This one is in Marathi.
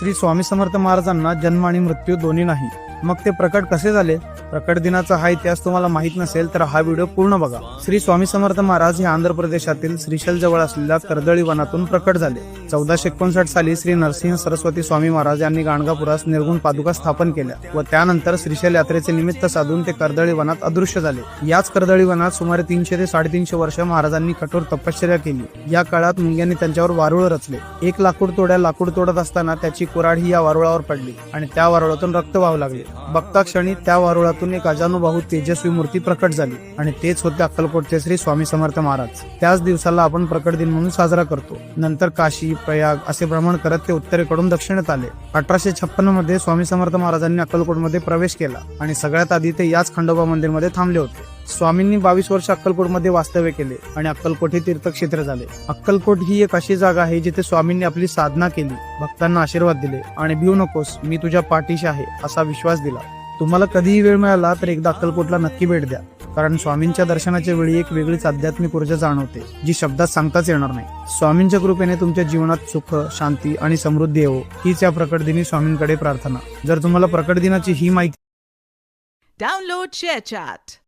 श्री स्वामी समर्थ महाराजांना जन्म आणि मृत्यू दोन्ही नाही, मग ते प्रकट कसे झाले? प्रकट दिनाचा हा इतिहास तुम्हाला माहित नसेल तर हा व्हिडिओ पूर्ण बघा. श्री स्वामी समर्थ महाराज हे आंध्र प्रदेशातील श्रीशैल जवळ असलेल्या कर्दळी वनातून प्रकट झाले. 1459 साली श्री नरसिंह सरस्वती स्वामी महाराज यांनी गाणगापुरास निर्गुण पादुका स्थापन केल्या व त्यानंतर श्रीशैल यात्रेचे निमित्त साधून ते कर्दळी वनात अदृश्य झाले. याच कर्दळी वनात सुमारे 300 ते 350 वर्ष महाराजांनी कठोर तपश्चर्या केली. या काळात मुंग्यांनी त्यांच्यावर वारुळ रचले. एक लाकूड तोडत असताना त्याची कुऱ्हाड ही या वारुळावर पडली आणि त्या वारुळातून रक्त वाहू लागले. बघता क्षणी त्या वारुळातून एक अजानुबाहू तेजस्वी मूर्ती प्रकट झाली आणि तेच होते अक्कलकोटचे श्री स्वामी समर्थ महाराज. त्याच दिवसाला आपण प्रकट दिन म्हणून साजरा करतो. नंतर काशी, प्रयाग असे भ्रमण करत ते उत्तरेकडून दक्षिणेत आले. 1856 मध्ये स्वामी समर्थ महाराजांनी अक्कलकोटमध्ये प्रवेश केला आणि सगळ्यात आधी ते याच खंडोबा मंदिरमध्ये थांबले होते. स्वामींनी 22 वर्ष अक्कलकोटमध्ये वास्तव्य केले आणि अक्कलकोट हे तीर्थक्षेत्र झाले. अक्कलकोट ही एक अशी जागा आहे जिथे स्वामींनी आपली साधना केली, भक्तांना आशीर्वाद दिले आणि भिवू नकोस, मी तुझ्या पाठीशी आहे असा विश्वास दिला. तुम्हाला कधीही वेळ मिळाला तर एकदा अक्कलकोटला नक्की भेट द्या, कारण स्वामींच्या दर्शनाच्या वेळी एक वेगळीच आध्यात्मिक ऊर्जा जाणवते जी शब्दात सांगताच येणार नाही. स्वामींच्या कृपेने तुमच्या जीवनात सुख, शांती आणि समृद्धी येवो हीच या प्रकट दिनी स्वामींकडे प्रार्थना. जर तुम्हाला प्रकट दिनाची ही माहिती Download ShareChat.